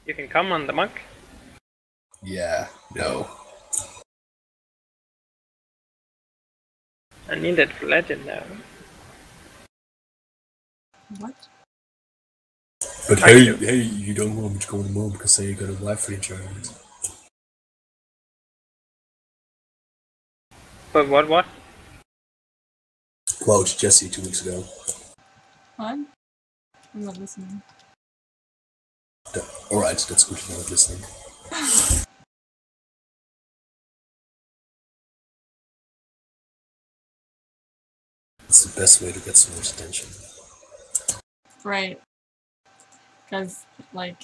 You can come on the monk. Yeah, no. I need it for legend now. What? But hey, you don't want me to go on the moon because then you got a wife for the enjoyment. But what? Quote Jesse 2 weeks ago. What? I'm not listening. Alright, that's good to know, listening. It's the best way to get someone's attention. Right. Because, like,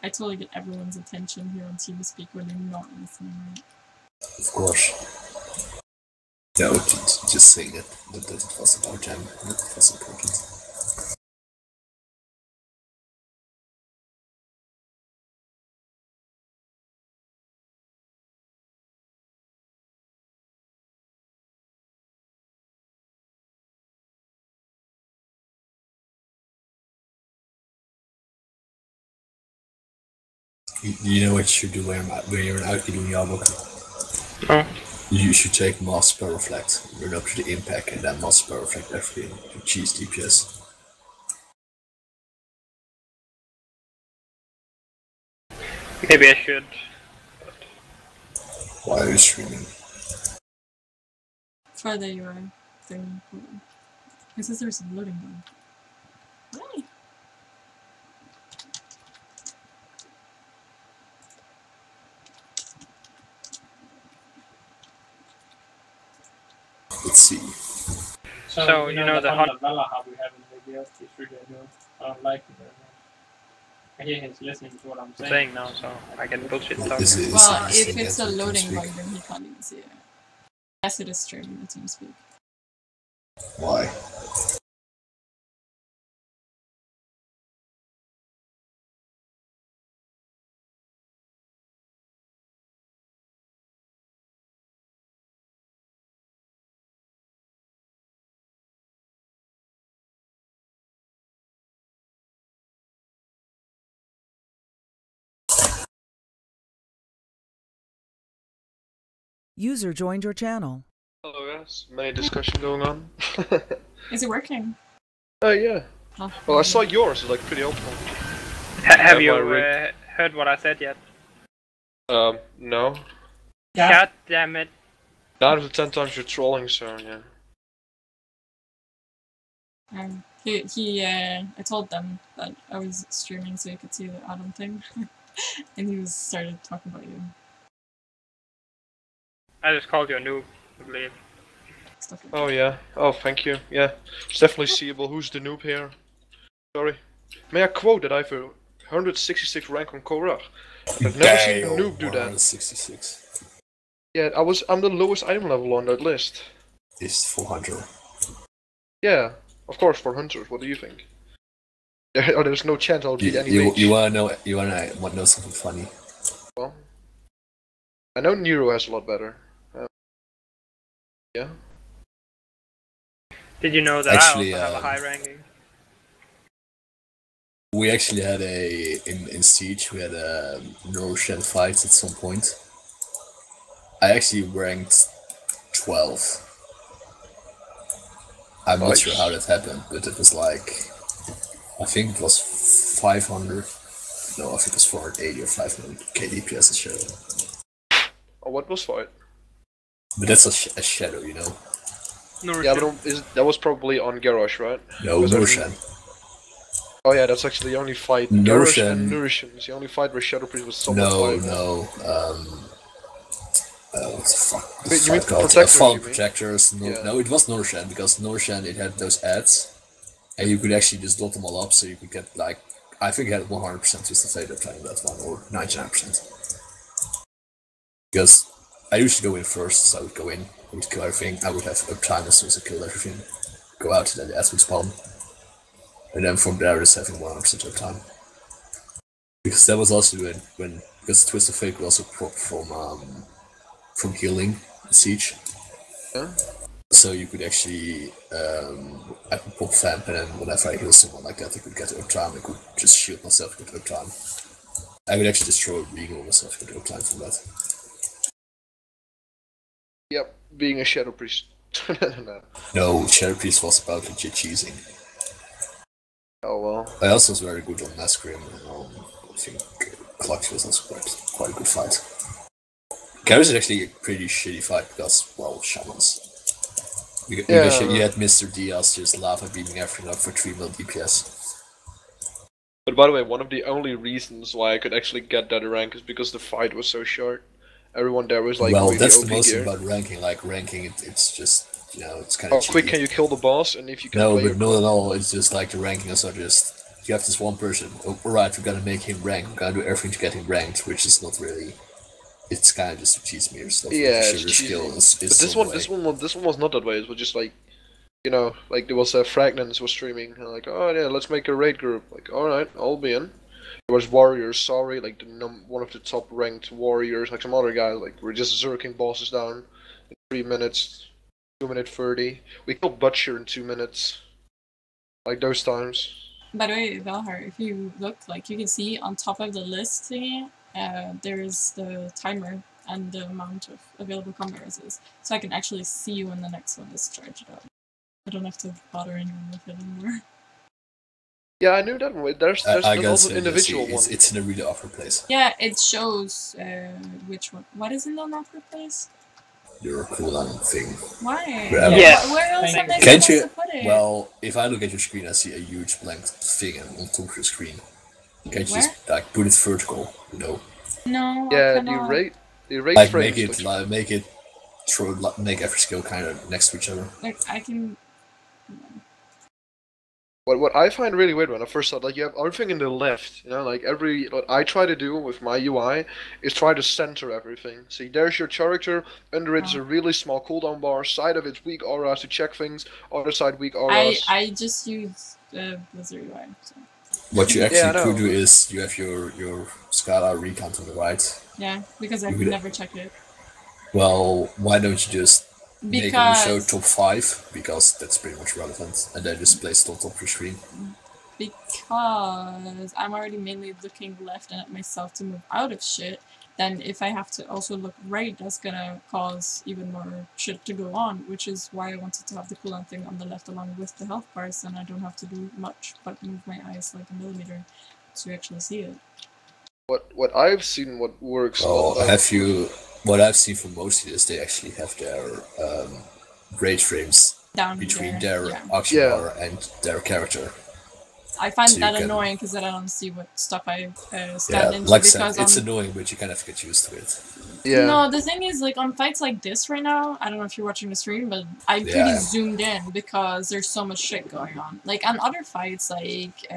I totally get everyone's attention here on TeamSpeak when they're not listening, right? Of course. No, just saying that it was about them. It was important. You know what you should do when you're an Alki doing Yarbook? No. You should take Mass Spell Reflect, run up to the impact, and then Mass Spell Reflect everything to cheese DPS. Maybe I should. Why are you streaming? Friday you are thing. It says there's a loading gun. Why? Let's see. So you know the hot Valhalla we have in the videos, it's really good. I don't like it very much. I hear he's listening to what I'm saying now, so I can bullshit talk. Well, if it's a loading gun, then he can't even see it. Yes, it is streaming the TeamSpeak. Why? User joined your channel. Hello guys, many discussion going on. Is it working? Yeah. Oh, Well, I saw yours, it's like pretty open. Have you heard what I said yet? No. Yeah. God damn it. 9 out of 10 times you're trolling, so yeah. I told them that I was streaming so you could see the addon thing, and he started talking about you. I just called you a noob, I believe. Stuff like Oh that. yeah. Oh, thank you. Yeah. It's definitely seeable. Who's the noob here? Sorry. May I quote that I have a 166 rank on Korra? I've never seen a noob do that. 166. Yeah, I'm the lowest item level on that list. It's 400. Yeah, of course for hunters. What do you think? There's no chance I'll beat any mage. You wanna know something funny? Well, I know Nero has a lot better. Yeah. Did you know that Actually, I also have a high ranking? We actually had in Siege, we had a Noroshan fight at some point. I actually ranked 12. I'm not sure how that happened, but it was like, I think it was 500, no, I think it was 480 or 500 KDPS a shadow. Oh, what was fight? But that's a shadow, you know? Yeah, but that was probably on Garrosh, right? No, Noroshan. Oh yeah, that's actually the only fight. Garrosh and Nourishan is the only fight where Shadow Priest was somewhat viable. What the fuck? Wait, you mean Protectors, Fallen you mean? Protectors. Yeah. No, it was Noroshan, because Noroshan, it had those ads, and you could actually just dot them all up, so you could get, like, I think it had 100% twisted fate uptime that one, or 99%. Because I usually go in first, so I would go in, I would kill everything, I would have uptime as soon as I killed everything, go out, then the ads would spawn, and then from there just having 100% uptime. Because that was also because Twist of Fate could also prop from healing in Siege. Yeah. So you could actually I could pop Vamp, and then whenever I heal someone like that, I could get uptime. I could just shield myself with uptime. I would actually just throw a Regal myself into a plan for that. Yep, being a Shadow Priest. No, Shadow Priest was about legit cheesing. Oh well. I also was very good on Masquerade. I think Clutch was also quite a good fight. Garrus is actually a pretty shitty fight because, well, Shamans. Because you had Mr. Diaz just lava beaming everything up for 3 mil DPS. But by the way, one of the only reasons why I could actually get that rank is because the fight was so short. Everyone there was like well, really that's OP the most gear. about ranking. Like ranking, it's just it's kind of. How quick can you kill the boss? And if you can. No, but not at all. It's just like the ranking is not just you have this one person. Oh, alright, we gotta make him rank. We gotta do everything to get him ranked, which is not really. It's kind of just a cheese mirror stuff. Yeah, it's skill is but this one was not that way. It was just like. Like there was Fragnance was streaming, and like, oh yeah, let's make a raid group. Like, alright, I'll be in. There was Warriors, sorry, like one of the top ranked warriors, like some other guys, like we're just zerking bosses down in 3 minutes, 2 minute 30. We killed Butcher in 2 minutes, like those times. By the way, Valhar, if you look, like you can see on top of the list thingy, there's the timer and the amount of available combat races, so I can actually see when the next one is charged up. I don't have to bother anyone with it anymore. Yeah, I knew that one. There's also an individual one. It's in a really awkward place. Yeah, it shows which one. What is in the awkward place? Your cooldown thing. Why? Yeah. Where else am I Can't supposed you? to put it? Well, if I look at your screen, I see a huge blank thing on top of your screen. Can't you just like put it vertical? No, yeah, I cannot. the rate like frames. make it make every skill kind of next to each other. Like I can. What I find really weird when I first saw, like, you have everything in the left, like what I try to do with my UI is try to center everything. See, there's your character, under it is a really small cooldown bar, side of it's weak auras to check things, other side weak auras. I just use Blizzard UI. So. What you actually could do is you have your Scala recount on the right. Yeah, because I could never check it. Well, why don't you just make it show top 5, because that's pretty much relevant, and then just place it on top of your screen. Because I'm already mainly looking left and at myself to move out of shit, then if I have to also look right, that's gonna cause even more shit to go on, which is why I wanted to have the cooldown thing on the left along with the health bars, and I don't have to do much but move my eyes like a millimeter to actually see it. What I've seen, what works. What I've seen from most of this, they actually have their rate frames down between their action bar and their character. I find that annoying because then I don't see what stuff I stand into. Like because it's annoying, but you kind of get used to it. Yeah. No, the thing is, like, on fights like this right now, I don't know if you're watching the stream, but I'm pretty zoomed in because there's so much shit going on. Like, on other fights, like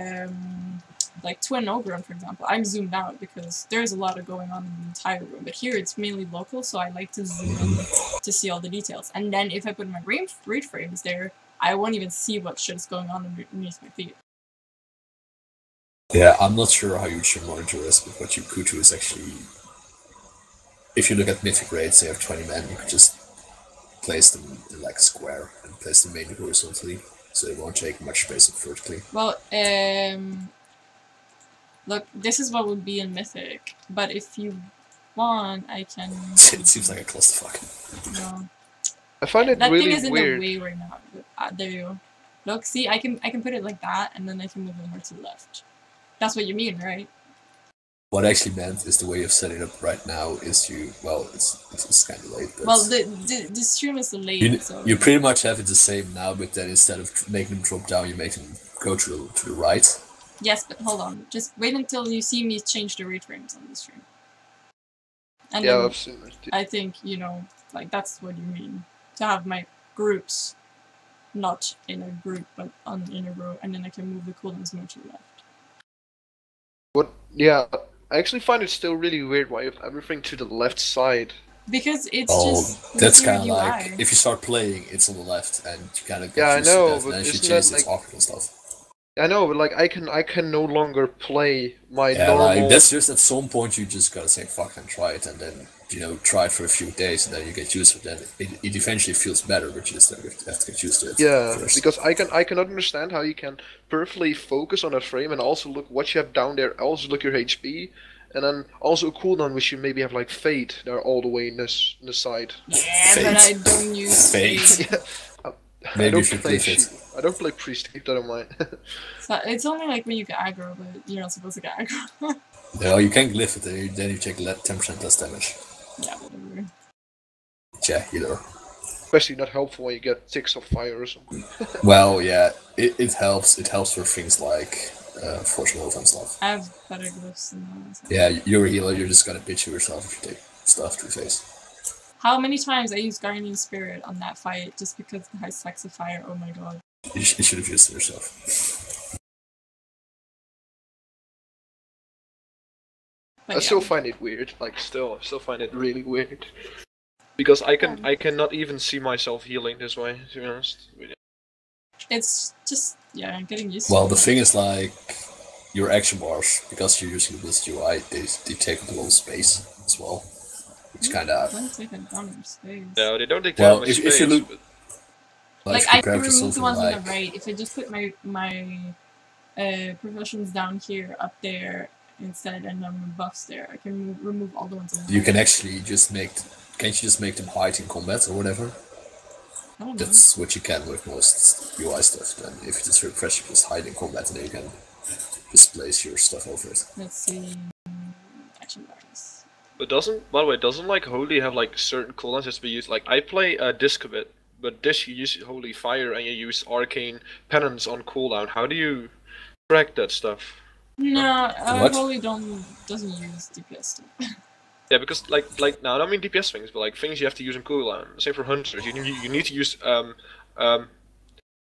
Twin Oberon, for example, I'm zoomed out because there's a lot of going on in the entire room. But here it's mainly local, so I like to zoom in to see all the details. And then if I put my read frames there, I won't even see what shit is going on underneath my feet. Yeah, I'm not sure how huge your monitor is, but what you could do is actually, if you look at mythic raids, they have 20 men, you could just place them in like a square and place them mainly horizontally, so they won't take much space vertically. Well, look, this is what would be in Mythic, but if you want, I can... It seems like a clusterfuck. No. I find it really weird. That thing is weird. in the way right now. There you go. Look, see, I can put it like that, and then I can move it more to the left. That's what you mean, right? What I actually meant is the way you've set it up right now is it's kind of late. But well, the stream is late, so... You pretty much have it the same now, but then instead of making them drop down, you make them go to the right. Yes, but hold on. Just wait until you see me change the rate frames on the stream. And yeah, then I've seen it. I think, like, that's what you mean. To have my groups not in a group, but in a row, and then I can move the cooldowns more to the left. Yeah, I actually find it still really weird why you have everything to the left side. Because it's that's kind of like, if you start playing, it's on the left, and you kind of get used to that, but and then isn't she changes that, its awkward and stuff. I know, but like I can no longer play my normal. normal. Like, that's just at some point you just gotta say fuck and try it, and then try it for a few days, and then you get used to it. Then it eventually feels better, but you just have to get used to it. Yeah, first. because I cannot understand how you can perfectly focus on a frame and also look what you have down there, also look your HP, And then also a cooldown which you maybe have like Fade, they're all the way in this side. Yeah, Fate. but I don't use Fate. Fate. Maybe you should cliff it. I don't play Priest, keep that in mind. So it's only like when you get aggro, but you're not supposed to get aggro. No, you can glyph it, then you take 10% less damage. Yeah, whatever. Yeah, healer. Especially not helpful when you get ticks of fire or something. Well, yeah, it helps. It helps for things like Force Move and stuff. I have better glyphs than that. So. Yeah, you're a healer, you're just gonna pitch yourself if you take stuff to the face. How many times I used Guardian Spirit on that fight just because it has stacks of fire? Oh my god. You should have used it yourself. But I still find it weird. Like, I still find it really weird. Because I cannot even see myself healing this way, to be honest. It's just, yeah, getting used Well, to the thing is, like, your action bars, because you're using this UI, they take up a lot of space as well. Which kind of... Don't take a ton of space. No, they don't take that Well, much if space. you look... Like, I compared to remove the something ones like... on the right. If I just put my professions down here, up there, instead, and then buffs there, I can remove all the ones on the You right. can actually just make... Can't you just make them hide in combat or whatever? I don't know. That's what you can with most UI stuff. Then if you just refresh, you just hide in combat and then you can just place your stuff over it. Let's see. Action bars. But by the way, doesn't like Holy have like certain cooldowns just to be used? Like, I play Disc a bit, but Disc you use Holy Fire and you use Arcane Penance on cooldown. How do you track that stuff? No, What? Holy doesn't use DPS stuff. Yeah, because like now I don't mean DPS things, but like things you have to use in cooldown. Same for hunters, you need to use Well,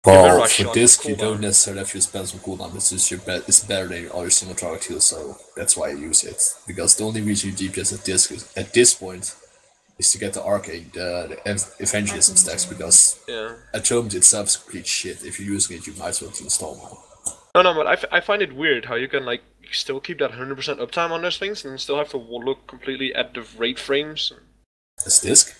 rush for on disc you cooldown. don't necessarily have to use spells on cooldown, it's just it's better than your other single target heal, so that's why I use it. Because the only reason you DPS at disc is, at this point, is to get the arcade, the evangelism stacks, because Yeah. Atonement itself is complete shit. If you're using it, you might as well install now. No, but I find it weird how you can like still keep that 100% uptime on those things and still have to look completely at the rate frames. As disc?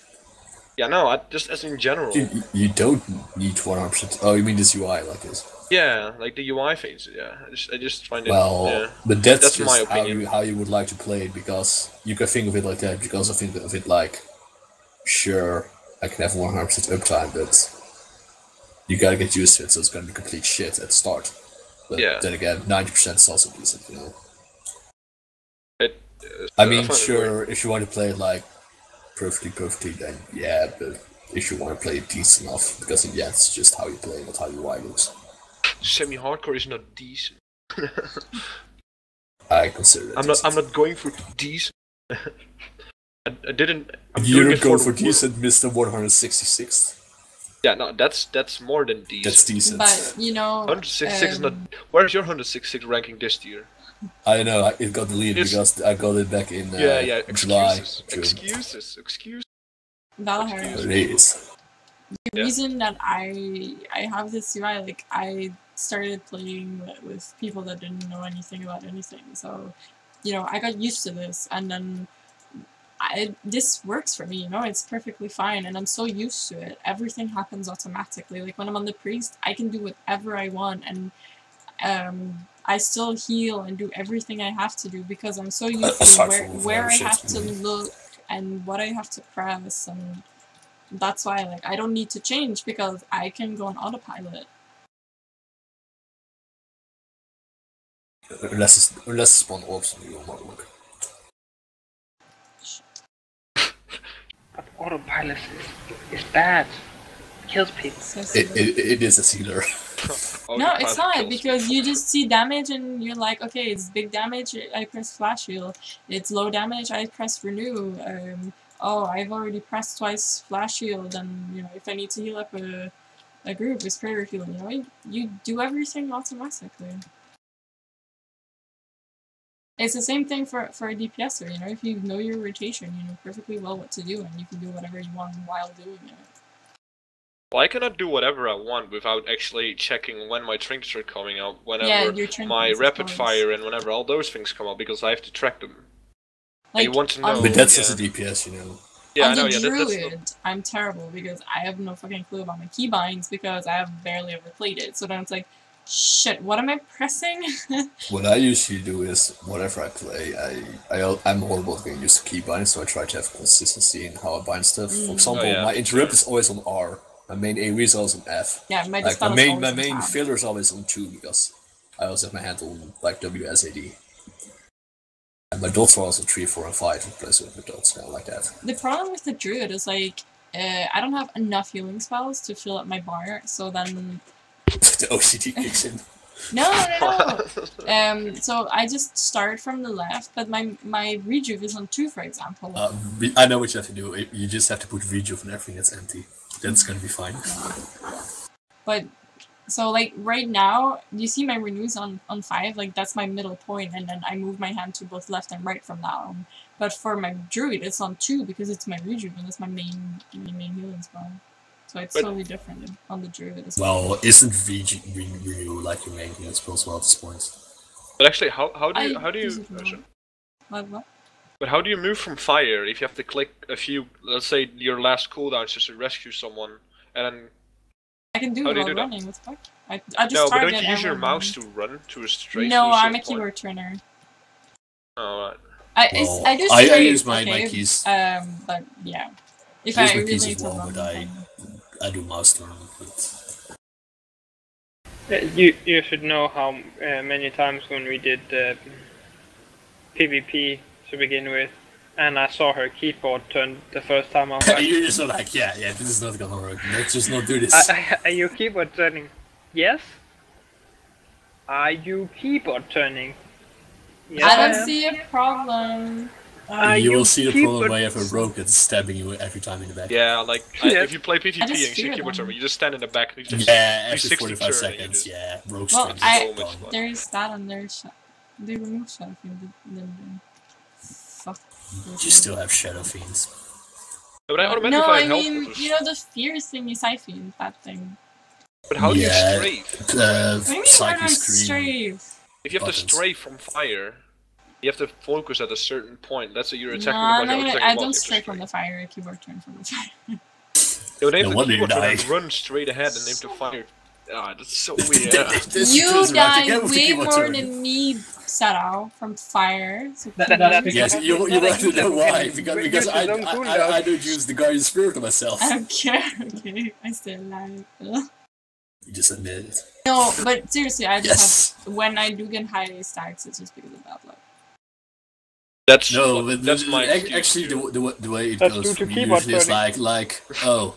Yeah, no, just as in general. You don't need 100%. Oh, you mean this UI like this? Yeah, like the UI phase. Yeah, I just find it. Well, yeah. but that's That's just my opinion. how you would like to play it, because you can think of it like that, because I think of it like, sure, I can have 100% uptime, but you gotta get used to it, so it's gonna be complete shit at the start. But Yeah. then again, 90% is also decent, you know. I I mean, find it sure, if you want to play it like perfectly, then yeah, but if you want to play it decent enough, because yeah, it's just how you play, not how your UI looks. Semi-hardcore is not decent. I consider it. I'm not going for decent. I didn't. I'm You doing don't it go the for work. decent, Mr. 166th. Yeah, no, that's more than decent. That's decent. But you know, 166 is not. Where's your 166 ranking this year? I don't know, it got deleted It's- because I got it back in Yeah. July. Excuses. Valahar. It is. The reason that I have this UI, like I started playing with people that didn't know anything about anything, so you know I got used to this, and then this works for me. You know, it's perfectly fine, and I'm so used to it. Everything happens automatically. Like when I'm on the priest, I can do whatever I want, and I still heal and do everything I have to do because I'm so used to Aside from where I shit. have to look and what I have to press, and that's why like I don't need to change because I can go on autopilot. Unless spawn orbs on you, not look. But autopilot is bad. Kills people. So It is a sealer. no, it's not, Kills. because you just see damage and you're like, okay, it's big damage, I press flash heal. It's low damage, I press renew. Oh, I've already pressed twice flash heal, then, you know, if I need to heal up a group, it's prayer heal, you know? You do everything automatically. It's the same thing for a DPSer, you know? If you know your rotation, you know perfectly well what to do, and you can do whatever you want while doing it. Well, I cannot do whatever I want without actually checking when my trinkets are coming out, Yeah, whenever your trinkets, my of rapid course. fire and whenever all those things come out, because I have to track them. Like, you want to on know- But that's yeah. just a DPS, you know. Yeah, on I know. the Yeah, Druid, that's not... I'm terrible because I have no fucking clue about my keybinds because I have barely ever played it. So then it's like, Shit, what am I pressing? What I usually do is, whatever I play, I'm horrible at getting used to keybinding, so I try to have consistency in how I bind stuff. For example, my interrupt is always on R. My main AoE is always on F. Yeah, my main filler is always on 2 because I always have my hand on like WSAD. And my dots are also 3, 4, and 5 in place with my dots, kind of like that. The problem with the druid is like, I don't have enough healing spells to fill up my bar, so then... The OCD kicks in. No. So I just start from the left, but my rejuve is on 2, for example. I know what you have to do. You just have to put rejuve on everything that's empty. That's gonna be fine. But so like right now, you see my renews on 5. Like that's my middle point, and then I move my hand to both left and right from now on. But for my druid, it's on 2 because it's my rejuve and it's my main healing spell. So it's totally different on the druid as well. Well, isn't renew like your main healing spell as well at this point? But actually, how do you? What? But how do you move from fire if you have to click a few, let's say your last cooldown just to rescue someone, and then... I can do it while running, what the fuck? I just no, but target don't you use your everyone. mouse to run to a straight? No, I'm a keyboard turner. Oh, right. I do strafe, I use my keys. But yeah. If I really need to run, I do mouse turn. You should know how many times when we did PvP to begin with, and I saw her keyboard turn the first time. I was like, You're just like, yeah, this is not gonna work. Let's just not do this. Are you keyboard turning? Yes. Are you keyboard turning? Yes. I don't see a problem. You will see the problem when you have a rogue that's stabbing you every time in the back. Yeah, like if you play PvP and you see keyboard turn, you just stand in the back and you just every 45 seconds. Yeah, rogue strings. There's that and there's they remove Shadow Fiend. Fuck. You still have Shadow Fiends. But I no, I mean, you know the fierce thing is Siphon, that thing. But how do you strafe? Strafe? If you have to strafe from fire, you have to focus at a certain point. That's what you're attacking. I don't strafe from the fire. I keyboard turn from the fire. Yeah, they have the keyboard turn and run straight ahead and aim to fire. Ah, that's so weird. You die way more than me, Sarah, from fire. So yes, you want to know why? Because I don't use the Guardian Spirit on myself. I don't care. Okay, I still alive. You just admit it. No, but seriously, I just have, when I do get high stacks, it's just because of bad luck. That's my actually the way it goes for me usually is like oh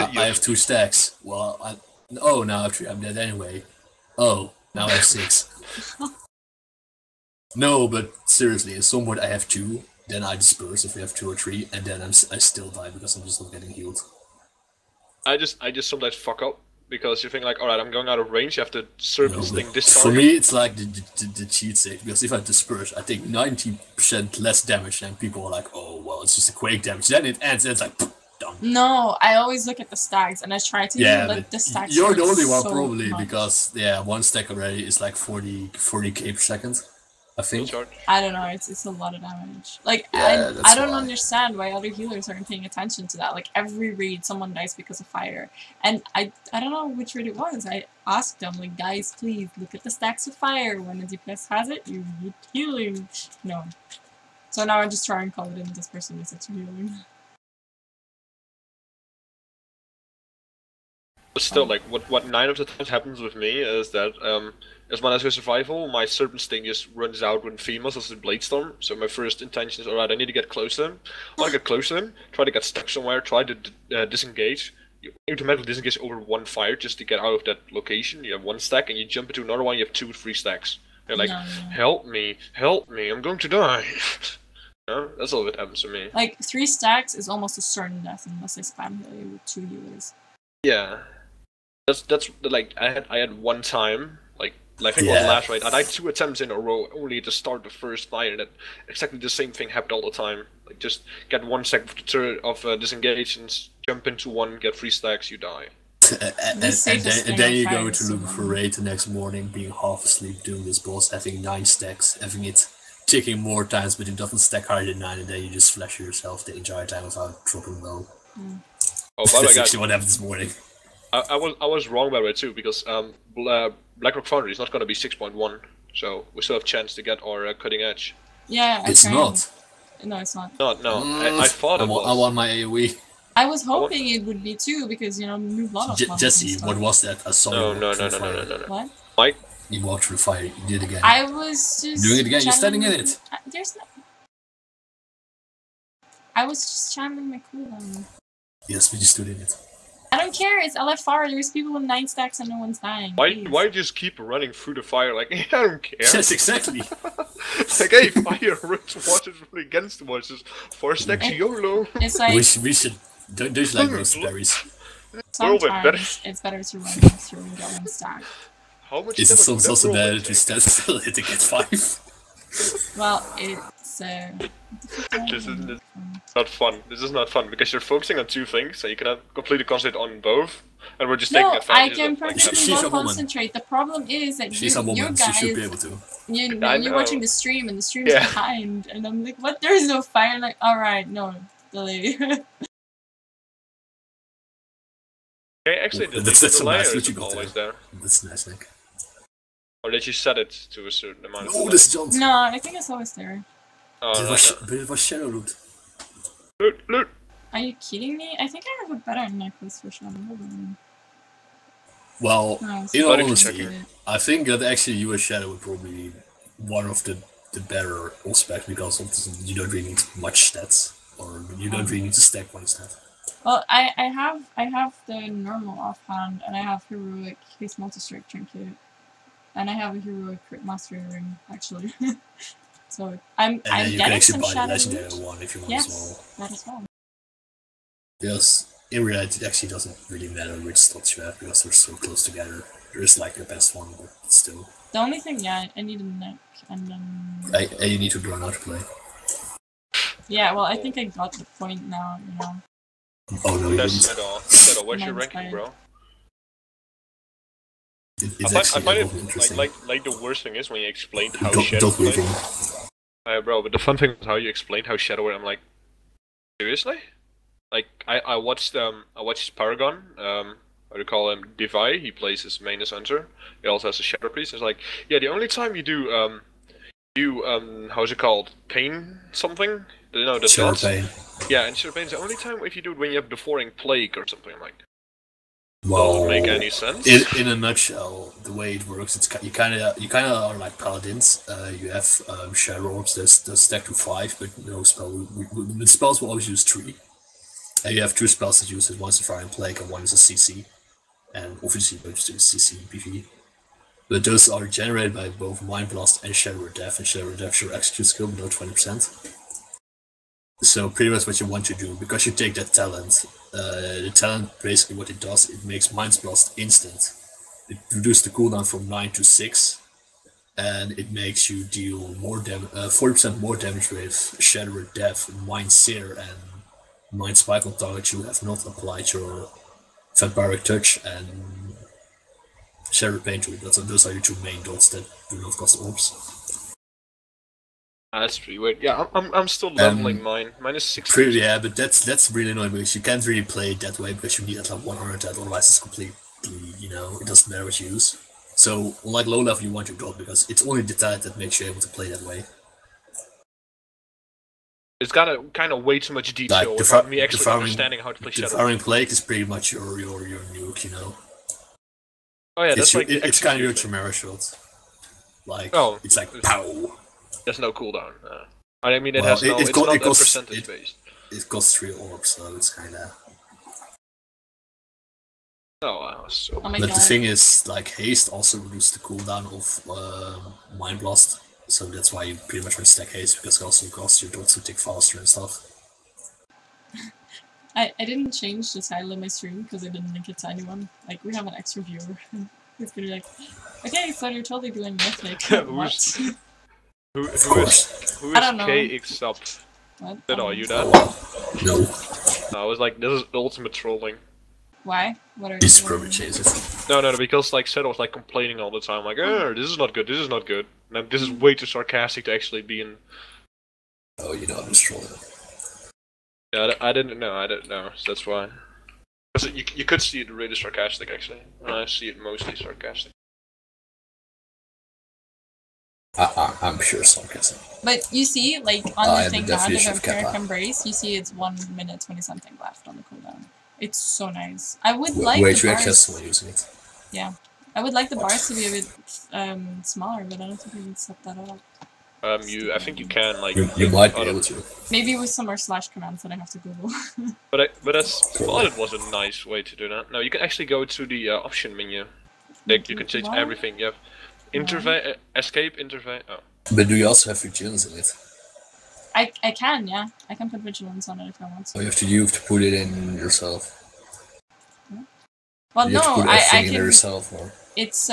I have 2 stacks. Well, now I have 3. I'm dead anyway. Oh, now I have 6. No, but seriously, at some point I have 2. Then I disperse if we have 2 or 3, and then I still die because I'm just not getting healed. I just sometimes fuck up because you think like, alright, I'm going out of range. You have to surface thing this target. For me, it's like the cheat save because if I disperse, I take 90% less damage, and people are like, oh well, it's just a quake damage. Then it ends, and it's like. Done. No, I always look at the stacks and I try to let the stacks. You're the only one probably because 1 stack already is like 40k per second, I think. I don't know, it's a lot of damage. Like I don't understand why other healers aren't paying attention to that. Like every raid someone dies because of fire. And I don't know which raid it was. I asked them like, guys, please look at the stacks of fire. When the DPS has it, you need healing. No. So now I just try and call it in this person is such healing. But still, like, what 9 of the times happens with me is that, as when I go survival, my Serpent's thing just runs out when females as a Bladestorm, so my first intention is, alright, I need to get close to him. I want to get close to him, try to get stuck somewhere, try to disengage. You automatically disengage over 1 fire just to get out of that location. You have 1 stack, and you jump into another one, you have 2 or 3 stacks. You're like, help me, I'm going to die. Yeah, that's all that happens to me. Like, 3 stacks is almost a certain death unless I spam heal you with 2 healers. Yeah. That's like I had 1 time, like I think it was the last raid. I died 2 attempts in a row only to start the first fire. That exactly the same thing happened all the time. Like just get 1 second of disengage and jump into 1, get 3 stacks, you die. and then you go to look for raid the next morning, being half asleep, doing this boss, having 9 stacks, having it ticking more times, but it doesn't stack higher than 9, and then you just flash yourself the entire time without dropping low. Oh, but that's actually what happened this morning. I was wrong by the way too, because Blackrock Foundry is not going to be 6.1, so we still have chance to get our cutting edge. Yeah, It's not. No, it's not. No, I thought it was. I want my AoE. I was hoping it would be too, because, you know, new blood of Jesse, what was that? I saw you walk through the fire. No. What? Mike? You walked through the fire, you did it again. I was just... Doing it again, you're standing in it! There's no... I was just channeling my cooldown. Yes, we just stood in it. I don't care, it's LFR, there's people with 9 stacks and no one's dying. Why just keep running through the fire like, I don't care? Yes, exactly! Like, hey, fire runs water really against the waters. 4 stacks YOLO! It's like... We should don't like roast berries. Sometimes it's better to run through and get 1 stack. How much Is it sometimes also better to stand still and to get 5? Well, it's This is not fun. This is not fun because you're focusing on 2 things, so you cannot completely concentrate on both, and we're just taking no, advantage I can of perfectly well concentrate. The problem is that She's a woman, you guys, she should be able to. You're watching the stream and the stream is behind, and I'm like, what? There's no fire. I'm like, all right, no, delay. Okay, actually, that's the layer nice is always there. That's nice, Nick. Or did you set it to a certain amount? Oh, this jump! No, I think it's always there. But it was shadow loot. Loot! Are you kidding me? I think I have a better necklace for shadow. Well, No, in all honesty, I think that actually you as Shadow would probably be one of the better all specs, because you don't really need much stats, or you don't really need to stack 1 stat. Well, I have the normal offhand, and I have heroic haste multi-strike trinket, and I have a heroic crit mastery ring actually. So I'm you getting can actually some buy the shadow legendary loot. one if you want Yes, as well. that as well. Because in reality, it actually doesn't really matter which slots you have because they're so close together. There is like the best one, but still. The only thing, yeah, I need a neck, and then... And you need to learn how to play. Yeah, well, I think I got the point now, you know. Oh no, you didn't. Settle, what's your ranking, bro? It's I actually find interesting. it like the worst thing is when you explained how Don't Shadow move played. on. Bro, but the fun thing is how you explained how Shadow. I'm like, seriously? Like I watched Paragon. What do you call him? Devi. He plays his main as Hunter. He also has a Shadow Priest. It's like, yeah, the only time you do how's it called? Pain something? You know, the Shadow dots? Pain. Yeah, and Shadow Pain is the only time if you do it when you have Devouring Plague or something. I'm like, Well, doesn't make any sense. In a nutshell, the way it works, it's you kind of are like paladins. You have shadow orbs. Those stack to 5, but no spell. The spells will always use 3. And you have 2 spells that use it. One's a Devouring Plague and one is a CC. And obviously both do CC and PV. But those are generated by both Mind Blast and Shadow Death. And Shadow Death your execute skill below 20%. So pretty much what you want to do, because you take that talent, the talent basically what it does, it makes Mind Blast instant. It reduces the cooldown from 9 to 6, and it makes you deal more 40% more damage with Shadow Death, Mind Sear, and Mind Spike on targets you have not applied your Vampiric Touch and Shadow Pain to. Those are your 2 main dots that do not cost orbs. That's pretty weird. Yeah, I'm still leveling mine. Mine is 60. Pretty, yeah, but that's really annoying because you can't really play it that way because you need at like 100 that, otherwise it's completely, you know, it doesn't matter what you use. So, like low level, you want your dot because it's only the talent that makes you able to play that way. It's got a kind of way too much detail without me actually understanding how to play Shadow. Devouring Plague is pretty much your nuke, you know. Oh yeah, that's like it's kind of your Chimera shot. Like, it's like pow. There's no cooldown. I mean, it's not percentage based. It costs 3 orbs, so it's kind of. Oh wow! So. Oh my but God. the thing is, like haste also reduces the cooldown of Mind Blast, so that's why you pretty much want to stack haste because it also costs your dots to tick faster and stuff. I didn't change the title of my stream because I didn't link it to anyone. Like, we have an extra viewer. It's gonna be like, okay, so you're totally doing Mythic. What? Who is KX up? What? Are you that? No. No, I was like, this is ultimate trolling. Why? What are you This doing? probably changes it. No, because like Seto was like complaining all the time, like, this is not good, this is not good. And this is way too sarcastic to actually be in. Oh, you know I'm just trolling. Yeah, I didn't know, so that's why. Because you could see it really sarcastic, actually. And I see it mostly sarcastic. I'm sure sarcasm. But you see, like, on the thing now, the definition of Vampiric kappa. Embrace, you see it's 1 minute 20 something left on the cooldown. It's so nice. I would like Wait, the you actually have bars... someone using it. Yeah. I would like the bars to be a bit smaller, but I don't think we can set that up. I think you can, like... You might be able to. Maybe with some more slash commands that I have to Google. But I thought it was a nice way to do that. No, you can actually go to the option menu. Like, you can change everything. You have interface, escape, interface. Oh. But do you also have vigilance in it? I can, yeah. I can put vigilance on it if I want to. Or you have to put it in yourself. Well, you have no, to put I everything can. in yourself, or... It's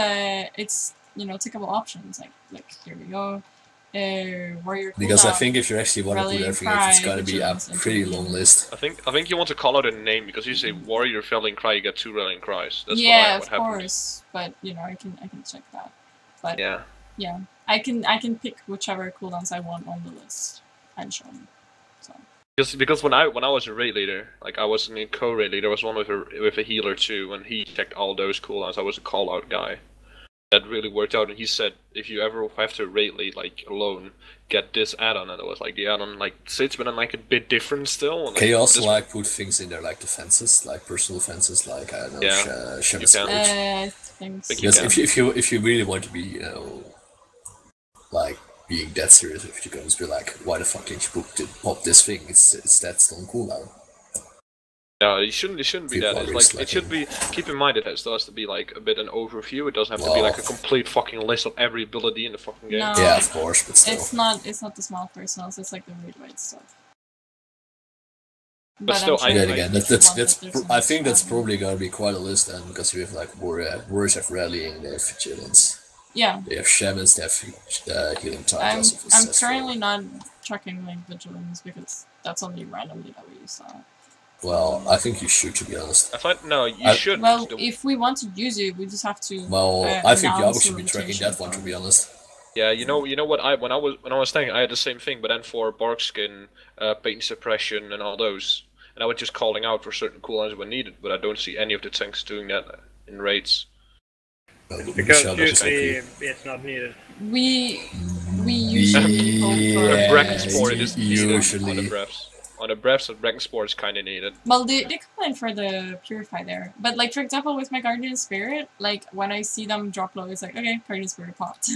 you know, tickable options like here we go. Warrior cooldown, Because I think if you actually want to put rallying everything in, cry, it's gotta be a vigilance, pretty long list. I think you want to call out a name because you say warrior rallying cry, you get 2 rallying cries. That's yeah, what of happened. course. But you know, I can check that. But Yeah. yeah, I can pick whichever cooldowns I want on the list and show them. So. Because when I was a raid leader, like I was a co-raid leader, I was one with a healer too, and he checked all those cooldowns. I was a call out guy. That really worked out, and he said if you ever have to raid lead like alone, get this add-on, and it was like the add-on like sits, but then like a bit different still. And, can you also this... like put things in there like defenses, like personal defenses, like I don't know, Yeah, Shaman's you can. I think so. Because if you really want to be, you know, like being that serious, if you can just be like, why the fuck can't you pop this thing? It's that still on cooldown. No, it shouldn't be People that. It's like it should be. Keep in mind it still has to be like a bit an overview. It doesn't have to be like a complete fucking list of every ability in the fucking game. No, yeah, of course, but still. It's not the small personals. It's like the raid weight stuff. But still, sure yeah, again, that's I think that's stuff. probably gonna be quite a list then, because you have like warriors have rallying, they have vigilance. Yeah. They have shamans, they have healing time. I'm currently not tracking like vigilance because that's only randomly that we use that. Well, I think you should, to be honest. I thought no, you should. Well, if we want to use it, we just have to. Well, I think Yabo announce should be tracking that one, to be honest. Yeah, you know what? When I was thinking, I had the same thing, but then for bark skin, pain suppression, and all those, and I was just calling out for certain cooldowns when needed. But I don't see any of the tanks doing that in raids. Because usually it's not needed. We usually hope for Bracken Sport is usually on the breaths. On the breaths, the Bracken Sport is kind of needed. Well, they come in for the Purify there. But, like, for example, with my Guardian Spirit, like, when I see them drop low, it's like, okay, Guardian Spirit popped.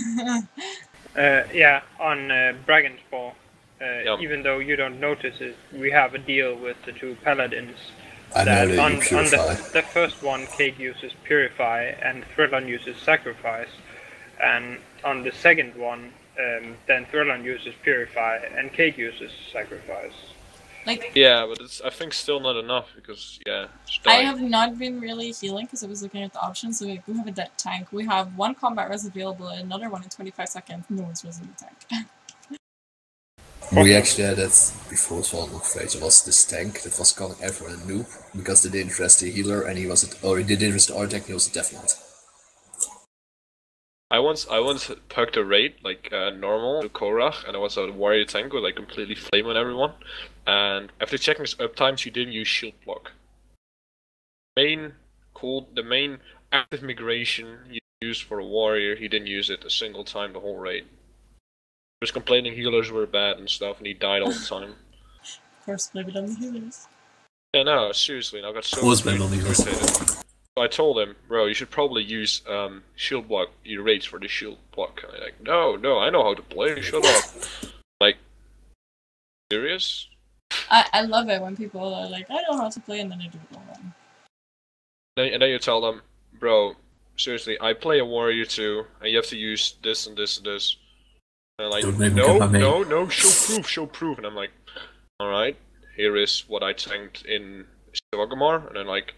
Yeah, on Dragon's Ball, Yep. even though you don't notice it, we have a deal with the 2 paladins. I know That that on you purify. the first one, Cake uses Purify and Thrillon uses Sacrifice. And on the second one, then Thrillon uses Purify and Cake uses Sacrifice. Like, Yeah, but it's I think still not enough because it's I dying. have not been really healing because I was looking at the options. So we have a dead tank. We have 1 combat res available, and another one in 25 seconds. No one's resing the tank. We actually had that before Swan phase. It was this tank that was calling everyone a noob because they didn't rest the healer and he didn't rest the R tank and he was a Death Knight. I once perked a raid like normal to Korach, and I was a warrior tank with like completely flame on everyone. And after checking his uptime, she didn't use shield block. The main active migration you use for a warrior, he didn't use it a single time the whole raid. He was complaining healers were bad and stuff, and he died all the time. Of course, blame it on the healers. Yeah, no, seriously, and I got so Always blame on the healers. irritated. So I told him, bro, you should probably use shield block your raids for the shield block. And I'm like, no, I know how to play. Shut up. Like, serious? I love it when people are like, I know how to play, and then I do it all wrong. And then you tell them, bro, seriously, I play a warrior too, and you have to use this and this and this. And they're Don't like, make me get my main. no, show proof. And I'm like, alright, here is what I tanked in Stogamar. And they're like,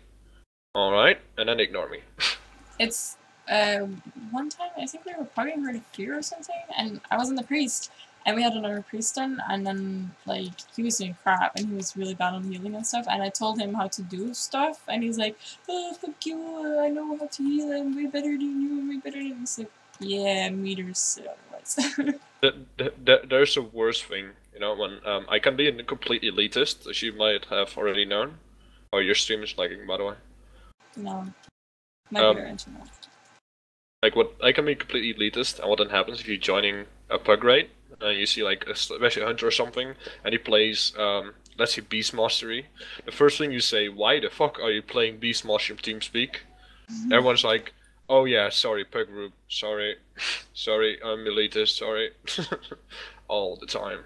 alright, and then they ignore me. It's, one time, I think we were pugging her to fear or something, and I was in the priest, and we had another priest on, and then, like, he was doing crap, and he was really bad on healing and stuff, and I told him how to do stuff, and he's like, oh, fuck you, I know how to heal, I'm way better than you, I'm way better than you. It's like, yeah, meters otherwise. There's a worse thing, you know, when I can be a complete elitist, as you might have already known. Oh, your stream is lagging, by the way. No. Might be our internet. Like what I can be completely elitist, and what then happens if you're joining a pug raid, and you see like especially a hunter or something, and he plays let's say Beast Mastery. The first thing you say, why the fuck are you playing Beast Mastery in TeamSpeak? Everyone's like, oh yeah, sorry, pug group, sorry, sorry, I'm elitist, sorry, all the time.